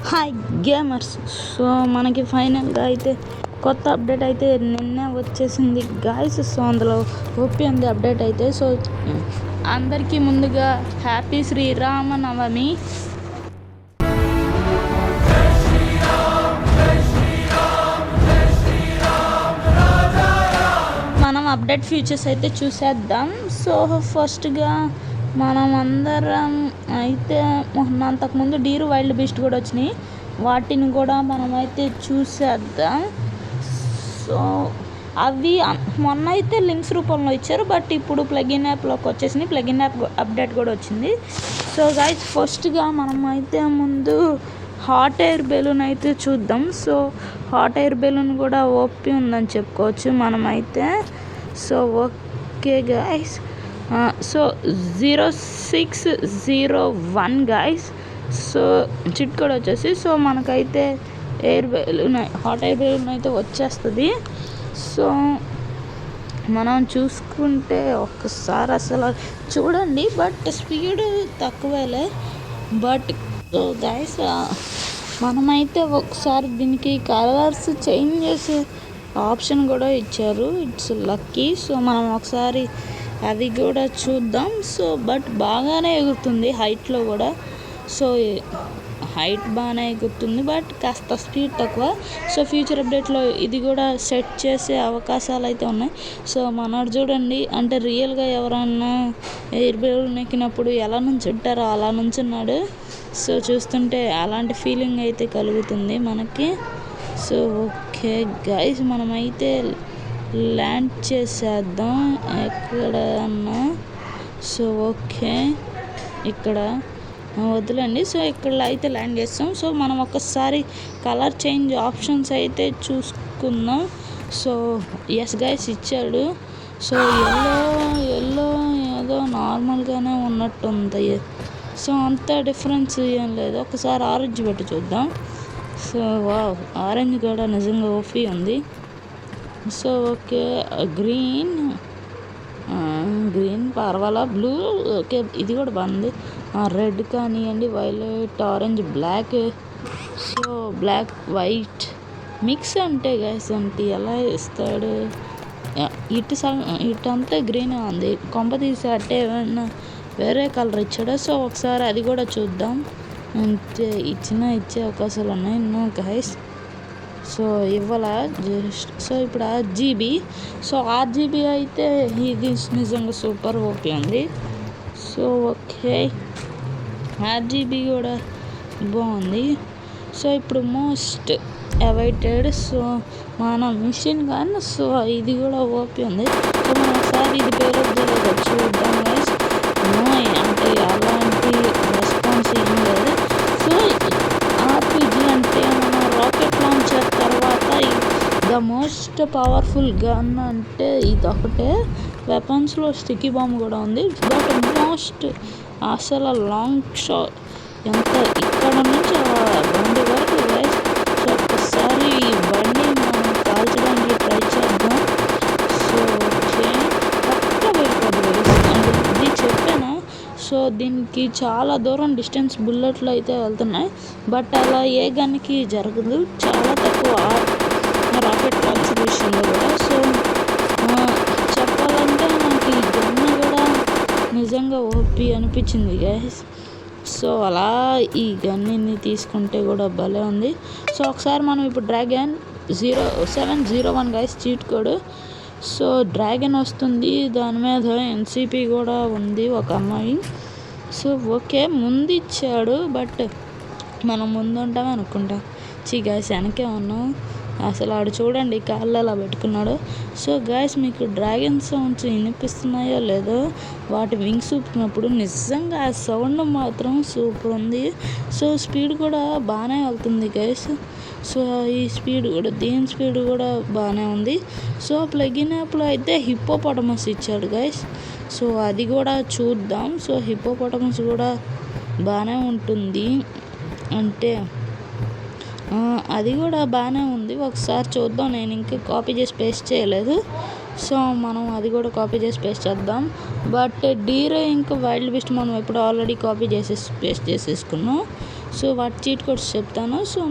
Hi gamers. So మనకి ఫైనల్గా అయితే కొత్త అప్డేట్ అయితే నిన్నే వచ్చేసింది గాయస్. సో అందులో ఓపీ ఉంది అప్డేట్ అయితే. సో అందరికీ ముందుగా హ్యాపీ శ్రీరామనవమి. మనం అప్డేట్ ఫీచర్స్ అయితే చూసేద్దాం. సో ఫస్ట్గా మనం అందరం అయితే అంతకుముందు డీరు వైల్డ్ బీస్ట్ కూడా వచ్చినాయి, వాటిని కూడా మనమైతే చూసేద్దాం. సో అవి మొన్న అయితే లింక్స్ రూపంలో ఇచ్చారు, బట్ ఇప్పుడు ప్లగిన్ యాప్లోకి వచ్చేసింది. ప్లగిన్ యాప్ అప్డేట్ కూడా వచ్చింది. సో గైస్ ఫస్ట్గా మనం అయితే ముందు హాట్ ఎయిర్ బెలూన్ అయితే చూద్దాం. సో హాట్ ఎయిర్ బెలూన్ కూడా ఓపీ ఉందని చెప్పుకోవచ్చు మనమైతే. So okay guys. So 0601 guys. So cheat code వచ్చేసి సో మనకైతే air balloon hot air balloon అయితే వచ్చేస్తుంది. సో మనం చూసుకుంటే ఒక్కసారి అసలు చూడండి, బట్ స్పీడ్ తక్కువేలే. బట్ సో గైస్ మనమైతే ఒకసారి దీనికి కలర్స్ చేంజ్ చేసే ఆప్షన్ కూడా ఇచ్చారు. It's lucky. సో మనం ఒకసారి అది కూడా చూద్దాం. సో బట్ బాగానే ఎగురుతుంది హైట్లో కూడా. సో హైట్ బాగానే ఎగురుతుంది, బట్ కాస్త స్పీడ్ తక్కువ. సో ఫ్యూచర్ అప్డేట్లో ఇది కూడా సెట్ చేసే అవకాశాలు అయితే ఉన్నాయి. సో మనోడు చూడండి, అంటే రియల్గా ఎవరన్నా ఎయిర్ బెలూన్ ఎక్కినప్పుడు ఎలా నుంచుంటారో అలా నుంచున్నాడు. సో చూస్తుంటే అలాంటి ఫీలింగ్ అయితే కలుగుతుంది మనకి. సో ఓకే గైస్, మనమైతే ల్యాండ్ చేసేద్దాం ఎక్కడన్నా. సో ఓకే, ఇక్కడ వదిలేండి. సో ఇక్కడ అయితే ల్యాండ్ చేస్తాం. సో మనం ఒకసారి కలర్ చేంజ్ ఆప్షన్స్ అయితే చూసుకుందాం. సో ఎస్ గైస్ ఇచ్చాడు. సో ఎల్లో ఏదో నార్మల్గానే ఉన్నట్టుంది. సో అంత డిఫరెన్స్ ఏం లేదు. ఒకసారి ఆరెంజ్ పెట్టి చూద్దాం. సో వావ్, ఆరెంజ్ కూడా నిజంగా ఓఫీ ఉంది. సో ఓకే, గ్రీన్ పర్వాలా. బ్లూ ఓకే, ఇది కూడా బాగుంది. రెడ్ కానివ్వండి, violet, orange, black. So black white mix అంటే గైస్ అంటే ఎలా ఇస్తాడు? ఇటంతా గ్రీన్ ఉంది, కొంప తీసి అంటే ఏమన్నా వేరే కలర్ ఇచ్చాడు. సో ఒకసారి అది కూడా చూద్దాం. అంటే ఇచ్చే అవకాశాలు ఉన్నాయి నో గైస్. సో ఇవాళ జస్ట్ సో ఇప్పుడు RGB. సో RGB అయితే ఇది నిజంగా సూపర్ ఓపీ ఉంది. సో ఓకే, RGB కూడా బాగుంది. సో ఇప్పుడు మోస్ట్ అవైటెడ్ సో మన మిషన్ కానీ. సో ఇది కూడా ఓపీ ఉంది. సో మనం ఒకసారి ఇది పేరు చూద్దాం గైస్. అంటే అలాంటి రెస్పాన్స్ ఏం లేదు. సో RPG అంటే మన రాకెట్ లాంచర్ తర్వాత ద మోస్ట్ పవర్ఫుల్ గన్ అంటే ఇదొకటే. వెపన్స్లో స్టిక్కీ బాంబ్ కూడా ఉంది, బట్ మోస్ట్ అసలు లాంగ్ షాట్ ఎంత ఇక్కడ నుంచి బండి వరకు గైస్. సో ఒక్కసారి ఈ బండి మనం కాల్చడానికి ట్రై చేద్దాం. సో ఓకే, పక్క వెళ్ళిపోద్ది అంటే ఇది చెప్పాను. సో దీనికి చాలా దూరం డిస్టెన్స్ బుల్లెట్లు అయితే వెళ్తున్నాయి, బట్ అలా ఏ గన్కి జరగదు. చాలా తక్కువ రాకెట్ లాంచర్ విషయంలో కూడా. సో చెప్పాలంటే నాకు ఈ గన్ కూడా నిజంగా ఓపీ అనిపించింది గైస్. సో అలా ఈ గన్ని తీసుకుంటే కూడా భలే ఉంది. సో ఒకసారి మనం ఇప్పుడు dragon 0701 guys cheat code. So dragon వస్తుంది, దాని మీద NCP కూడా ఉంది ఒక అమ్మాయి. సో ఓకే, ముందు ఇచ్చాడు, బట్ మనం ముందు ఉంటాం అనుకుంటా. గైస్ వెనకే ఉన్నాం. అసలు ఆడు చూడండి కాళ్ళు అలా పెట్టుకున్నాడు. సో గైస్ మీకు డ్రాగన్ సౌండ్స్ వినిపిస్తున్నాయో లేదో, వాటి వింగ్స్ ఊపినప్పుడు నిజంగా ఆ సౌండ్ మాత్రం సూపర్ ఉంది. సో స్పీడ్ కూడా బాగానే వెళ్తుంది గైస్. సో ఈ స్పీడ్ కూడా దీని స్పీడ్ కూడా బాగానే ఉంది. సో ప్లగిన్ యాప్లో అయితే హిప్పోపోటమస్ ఇచ్చాడు గైస్. సో అది కూడా చూద్దాం. సో హిప్పోపోటమస్ కూడా బాగానే ఉంటుంది, అంటే అది కూడా బాగానే ఉంది. ఒకసారి చూద్దాం. నేను ఇంకా కాపీ చేసి పేస్ట్ చేయలేదు. సో మనం అది కూడా కాపీ చేసి పేస్ట్ చేద్దాం. బట్ డీర్ ఇంకా వైల్డ్ బీస్ట్ మనం ఎప్పుడు ఆల్రెడీ కాపీ చేసేసి పేస్ట్ చేసేసుకున్నాం. సో వాటి చీట్ కోడ్స్ చెప్తాను. సో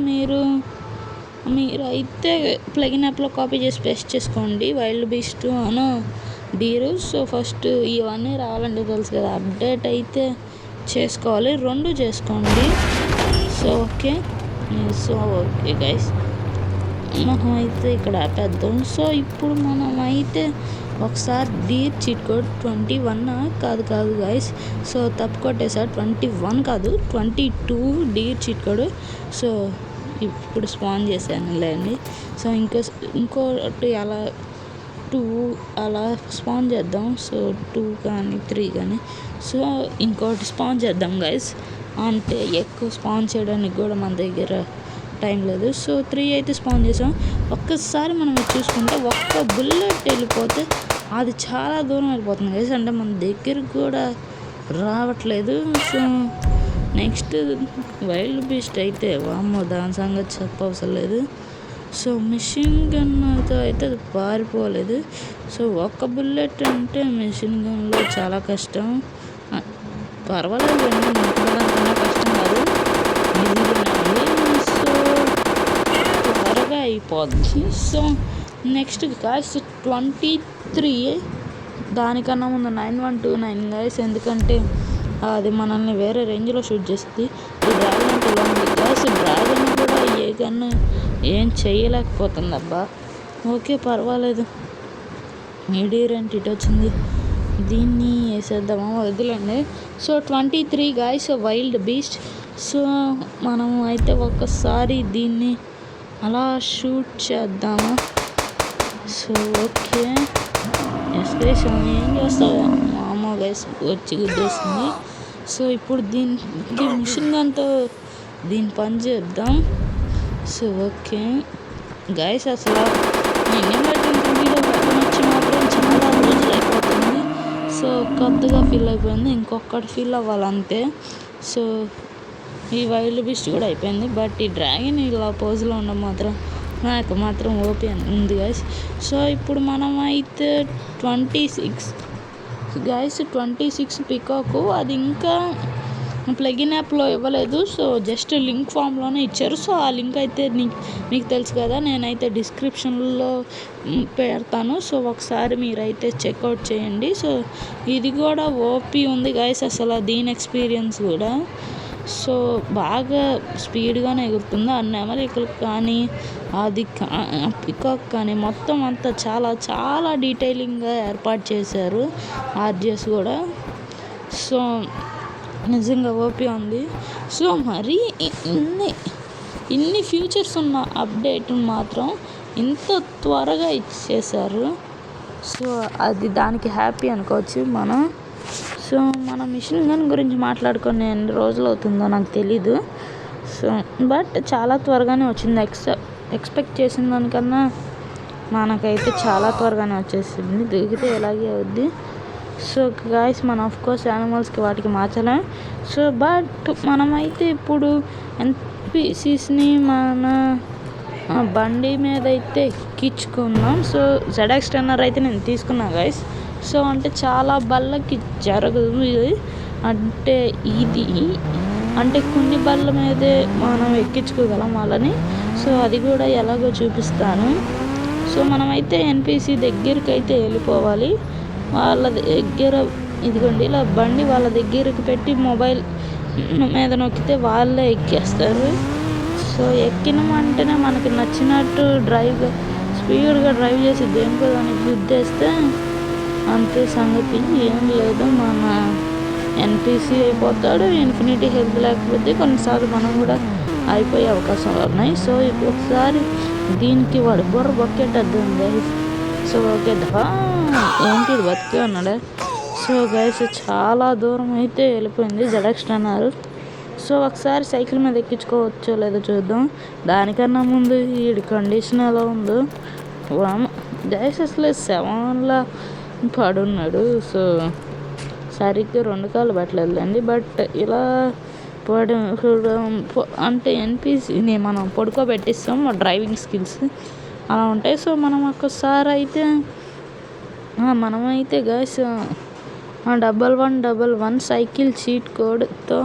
మీరైతే ప్లగిన్ యాప్లో కాపీ చేసి పేస్ట్ చేసుకోండి. వైల్డ్ బీస్ట్ అను డీరు. సో ఫస్ట్ ఇవన్నీ రావాలంటే తెలుసు కదా, అప్డేట్ అయితే చేసుకోవాలి, 2 చేసుకోండి. సో ఓకే గైస్, మనం అయితే ఇక్కడ ఆపేద్దాం. సో ఇప్పుడు మనం అయితే ఒకసారి డీర్ చీట్ కోడ్ 21 కాదు గైస్, సో తప్పు కొట్టేసారు, 21 కాదు 22 డీర్ చీట్ కోడ్. సో ఇప్పుడు స్పాన్ చేశానులేండి. సో ఇంకోటి అలా 2 అలా స్పాన్ చేద్దాం. సో 2 కానీ 3 కానీ, సో ఇంకోటి స్పాన్ చేద్దాం గైస్. అంటే ఎక్కువ స్పాన్ చేయడానికి కూడా మన దగ్గర టైం లేదు. సో 3 అయితే స్పాన్ చేసాం. ఒక్కసారి మనం చూసుకుంటే ఒక్క బుల్లెట్ వెళ్ళిపోతే అది చాలా దూరం వెళ్ళిపోతుంది గైస్, అంటే మన దగ్గరకు కూడా రావట్లేదు. సో నెక్స్ట్ వైల్డ్ బీస్ట్ అయితే వామ్మో, దాని సంగతి చెప్పవసరం లేదు. సో మిషన్ గన్తో అయితే అది పారిపోలేదు. సో ఒక్క బుల్లెట్ అంటే మిషన్ గన్లో చాలా కష్టం. పర్వాలేదు అండి, కన్నా కష్టం కాదు, ఈజీగానే ఉంది. సో త్వరగా అయిపోద్ది. సో నెక్స్ట్ గాయస్ 23, దానికన్నా ముందు 9129 గాయస్, ఎందుకంటే అది మనల్ని వేరే రేంజ్లో షూట్ చేస్తుంది. ఈ డ్రాగన్ అంటే ఇలా ఉంది గాయస్, డ్రాగన్ కూడా ఏ గన్ను ఏం చేయలేకపోతుంది అబ్బా. ఓకే పర్వాలేదు, మీడియర్ అంటే ఇటు వచ్చింది, దీన్ని వేసేద్దామా, వదిలేండి. So 23 guys wild beast. So మనం అయితే ఒక్కసారి దీన్ని అలా షూట్ చేద్దామా. సో ఓకే ఎస్కలేషన్ ఏం చేస్తావు మామూలు గైస్, వచ్చి గుద్దేసింది. సో ఇప్పుడు దీనికి మిషన్ గన్తో దీని పని చేద్దాం. సో ఓకే గైస్, అసలు వీడియో వచ్చి మాత్రం చాలా రోజులు అయిపోతుంది. సో కొత్తగా ఫీల్ అయిపోయింది, ఇంకొకటి ఫీల్ అవ్వాలంతే. సో ఈ వైల్డ్ బీస్ట్ కూడా అయిపోయింది, బట్ ఈ డ్రాగన్ ఇలా పోజులో ఉండడం మాత్రం నాకు మాత్రం ఓపీ ఉంది గైస్. సో ఇప్పుడు మనం అయితే 26 గైస్, 26 పికాకు, అది ఇంకా ప్లగిన్ యాప్లో ఇవ్వలేదు. సో జస్ట్ లింక్ ఫామ్లోనే ఇచ్చారు. సో ఆ లింక్ అయితే మీకు తెలుసు కదా, నేనైతే డిస్క్రిప్షన్లో పెడతాను. సో ఒకసారి మీరైతే చెక్అవుట్ చేయండి. సో ఇది కూడా ఓపీ ఉంది గైస్, అసలు దీని ఎక్స్పీరియన్స్ కూడా. సో బాగా స్పీడ్గానే ఎగురుతుంది. ఆ నెమలికలు కానీ అది పికాక్ కానీ మొత్తం అంతా చాలా చాలా డీటెయిలింగ్గా ఏర్పాటు చేశారు ఆర్జిఎస్ కూడా. సో నిజంగా ఓపీ ఉంది. సో మరి ఇన్ని ఫ్యూచర్స్ ఉన్న అప్డేట్ మాత్రం ఇంత త్వరగా ఇచ్చేసారు. సో అది దానికి హ్యాపీ అనుకోవచ్చు మనం. సో మన మిషన్ గన్ గురించి మాట్లాడుకొని ఎన్ని రోజులు అవుతుందో నాకు తెలీదు. సో బట్ చాలా త్వరగానే వచ్చింది, ఎక్స్పెక్ట్ చేసిన దానికన్నా మనకైతే చాలా త్వరగానే వచ్చేసింది. దిగితే ఎలాగే అవుద్ది. సో గాయస్ మనం ఆఫ్కోర్స్ యానిమల్స్కి వాటికి మార్చలేం. సో బట్ మనమైతే ఇప్పుడు ఎన్పిసిస్ని మన బండి మీద అయితే ఎక్కించుకున్నాం. సో ZX టెన్నర్ అయితే నేను తీసుకున్నా గాయస్. సో అంటే చాలా బళ్ళకి జరగదు ఇది, అంటే కొన్ని బళ్ళ మీదే మనం ఎక్కించుకోగలం వాళ్ళని. సో అది కూడా ఎలాగో చూపిస్తాను. సో మనమైతే ఎన్పిసి దగ్గరికి అయితే వెళ్ళిపోవాలి. వాళ్ళ దగ్గర ఇదిగోండి ఇలా బండి వాళ్ళ దగ్గరికి పెట్టి మొబైల్ మీద నొక్కితే వాళ్ళే ఎక్కేస్తారు. సో ఎక్కిన వెంటనే మనకి నచ్చినట్టు స్పీడ్గా డ్రైవ్ చేసి దేనికో దానికి గుద్దేస్తే అంతే సంగతి, ఏం లేదు. మన ఎన్పిసి అయిపోతాడు, ఇన్ఫినిటీ హెల్త్ లేకపోతే కొన్నిసార్లు మనం కూడా అయిపోయే అవకాశాలు ఉన్నాయి. సో ఒకసారి దీనికి వాడు బుర్ర బొక్కేటద్దాం గైస్. సో ఓకే ఏంటి ఇది బతికే ఉన్నాడే. సో గైస్ చాలా దూరం అయితే వెళ్ళిపోయింది ZX టెన్నర్. సో ఒకసారి సైకిల్ మీద ఎక్కించుకోవచ్చో లేదో చూద్దాం. దానికన్నా ముందు ఈ కండిషన్ ఎలా ఉందో గైస్, అసలు 7లా పడున్నాడు. సో సరిగ్గా 2 కాళ్ళు పెట్టలేదులేండి, బట్ ఇలా అంటే ఎన్పిసిని మనం పడుకోబెట్టిస్తాం, డ్రైవింగ్ స్కిల్స్ అలా ఉంటాయి. సో మనం ఒక్కసారి అయితే మనమైతే గైస్ 1111 సైకిల్ చీట్ కోడ్తో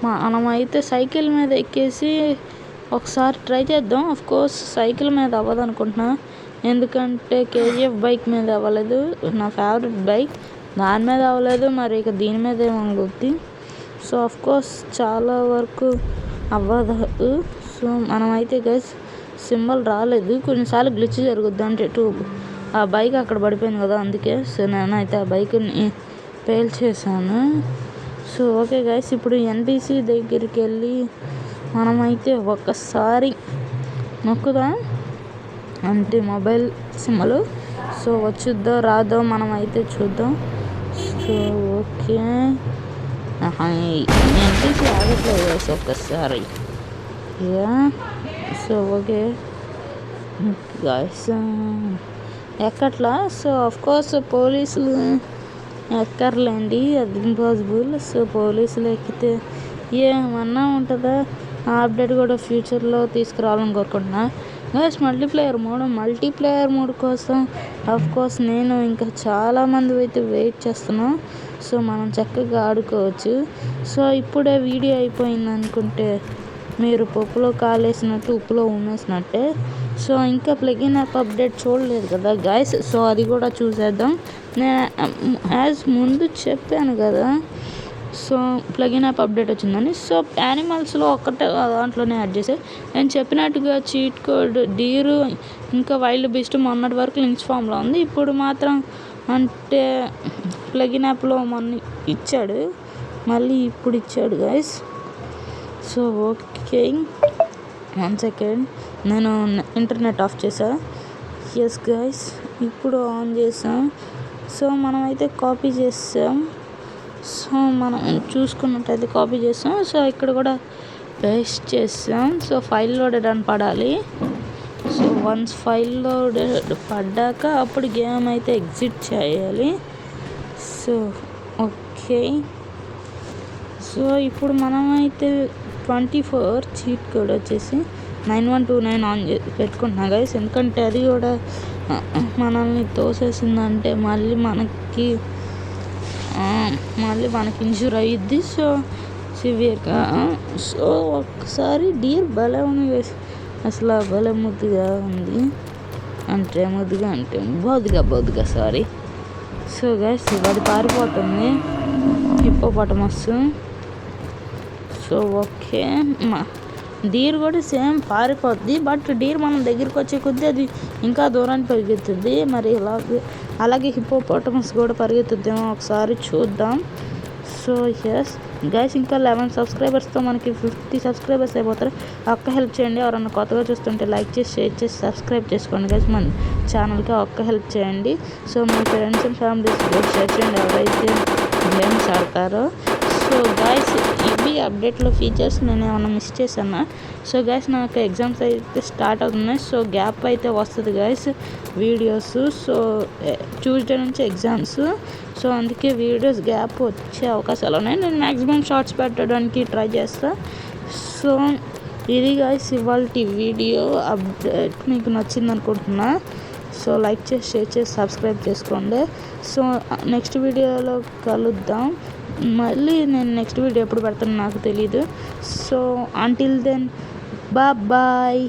మనమైతే సైకిల్ మీద ఎక్కేసి ఒకసారి ట్రై చేద్దాం. కోర్స్ సైకిల్ మీద అవ్వదు అనుకుంటున్నా, ఎందుకంటే కేజీఎఫ్ బైక్ మీద అవ్వలేదు, నా ఫేవరెట్ బైక్, దాని మీద అవ్వలేదు, మరి ఇక దీని మీద ఏమవుద్ది. సో కోర్స్ చాలా వరకు అవ్వదు. సో మనమైతే గైస్ సింబల్ రాలేదు, కొన్నిసార్లు గ్లిచ్ జరుగుద్ది, అంటే ఆ బైక్ అక్కడ పడిపోయింది కదా, అందుకే. సో నేనైతే ఆ బైక్ని పేల్చేసాను. సో ఓకే గైస్, ఇప్పుడు ఎన్బిసి దగ్గరికి వెళ్ళి మనమైతే ఒక్కసారి నొక్కుదాం, అంటే మొబైల్ సింబల్. సో వచ్చుద్దో రాదో మనమైతే చూద్దాం. సో ఓకే, ఎన్బిసి ఆగట్లేదు గైస్ ఒక్కసారి. సో ఓకే గైస్, ఎక్కట్లా. సో కోర్స్ పోలీసులు ఎక్కర్లేండి, అది ఇంపాసిబుల్. సో పోలీసులు ఎక్కితే ఏమన్నా ఉంటుందా, ఆ అప్డేట్ కూడా ఫ్యూచర్లో తీసుకురావాలని కోరుకుంటున్నా గైస్. మల్టీప్లేయర్ మోడ్ కోసం కోర్స్ నేను ఇంకా చాలామంది అయితే వెయిట్ చేస్తున్నాం. సో మనం చక్కగా ఆడుకోవచ్చు. సో ఇప్పుడే వీడియో అయిపోయింది అనుకుంటే మీరు పప్పులో కాలేసినట్టు ఉప్పులో ఉమ్మేసినట్టే. సో ఇంకా ప్లగిన్ యాప్ అప్డేట్ చూడలేదు కదా గైస్, సో అది కూడా చూసేద్దాం. నేను యాజ్ ముందు చెప్పాను కదా, సో ప్లగిన్ యాప్ అప్డేట్ వచ్చిందని. సో యానిమల్స్లో ఒక్కటే దాంట్లోనే యాడ్ చేసే, నేను చెప్పినట్టుగా చీట్ కోడ్ డీరు ఇంకా వైల్డ్ బీస్ట్ మొన్నటి వరకు లింక్స్ ఫామ్లో ఉంది, ఇప్పుడు మాత్రం అంటే ప్లగిన్ యాప్లో మొన్న ఇచ్చాడు, మళ్ళీ ఇప్పుడు ఇచ్చాడు గైస్. సో ఓకే, 1 సెకండ్, నేను ఇంటర్నెట్ ఆఫ్ చేసా. ఎస్ గైస్, ఇప్పుడు ఆన్ చేసాం. సో మనమైతే కాపీ చేసాం. సో మనం చూసుకున్నట్టయితే కాపీ చేసాం. సో ఇక్కడ కూడా పేస్ట్ చేసాం. సో ఫైల్ లోడెడ్ అని పడాలి. సో వన్స్ ఫైల్ లోడెడ్ పడ్డాక అప్పుడు గేమ్ అయితే ఎగ్జిట్ చేయాలి. సో ఓకే, సో ఇప్పుడు మనమైతే 24 చీట్ కోడ్ వచ్చేసి 9129 ఆన్ పెట్టుకుంటున్నా గైస్, ఎందుకంటే అది కూడా మనల్ని తోసేసిందంటే మళ్ళీ మనకి ఇన్జూర్ అయ్యిద్ది. సో సివియర్గా. సో ఒక్కసారి డీర్ భలే ఉంది గైస్, అసలు భలే ముద్దుగా ఉంది, అంటే బొద్దుగా సారీ. సో గైస్ అది పారిపోతుంది, హిప్పోపాటమస్. సో ఓకే, డీర్ కూడా సేమ్ పారిపోద్ది, బట్ డీర్ మనం దగ్గరికి వచ్చే కొద్దీ అది ఇంకా దూరాన్ని పరిగెత్తుద్ది, మరి అలాగే హిప్పోపాటమస్ కూడా పరిగెత్తుద్దేమో ఒకసారి చూద్దాం. సో ఎస్ గైస్, ఇంకా 11 సబ్స్క్రైబర్స్తో మనకి 50 సబ్స్క్రైబర్స్ అయిపోతారు. ఒక్క హెల్ప్ చేయండి, ఎవరన్నా కొత్తగా చూస్తుంటే లైక్ చేసి షేర్ చేసి సబ్స్క్రైబ్ చేసుకోండి గైస్, మన ఛానల్కి ఒక్క హెల్ప్ చేయండి. So me friends and families కూడా షేర్ చేయండి ఎవరైతే గేమ్స్ ఆడతారో. సో గైస్ ఇవి అప్డేట్లో ఫీచర్స్, నేను ఏమన్నా మిస్ చేశాను. సో గైస్ నాకు ఎగ్జామ్స్ అయితే స్టార్ట్ అవుతున్నాయి, సో గ్యాప్ అయితే వస్తుంది గైస్ వీడియోస్. సో ట్యూస్డే నుంచి ఎగ్జామ్స్, సో అందుకే వీడియోస్ గ్యాప్ వచ్చే అవకాశాలు ఉన్నాయి. నేను మ్యాక్సిమం షార్ట్స్ పెట్టడానికి ట్రై చేస్తాను. సో ఇది గైస్ ఇవాళ వీడియో అప్డేట్ మీకు నచ్చింది అనుకుంటున్నా. సో లైక్ చేసి షేర్ చేసి సబ్స్క్రైబ్ చేసుకోండి. సో నెక్స్ట్ వీడియోలో కలుద్దాం. మళ్ళీ నేను నెక్స్ట్ వీడియో ఎప్పుడు పెడతానో నాకు తెలీదు. So until then bye.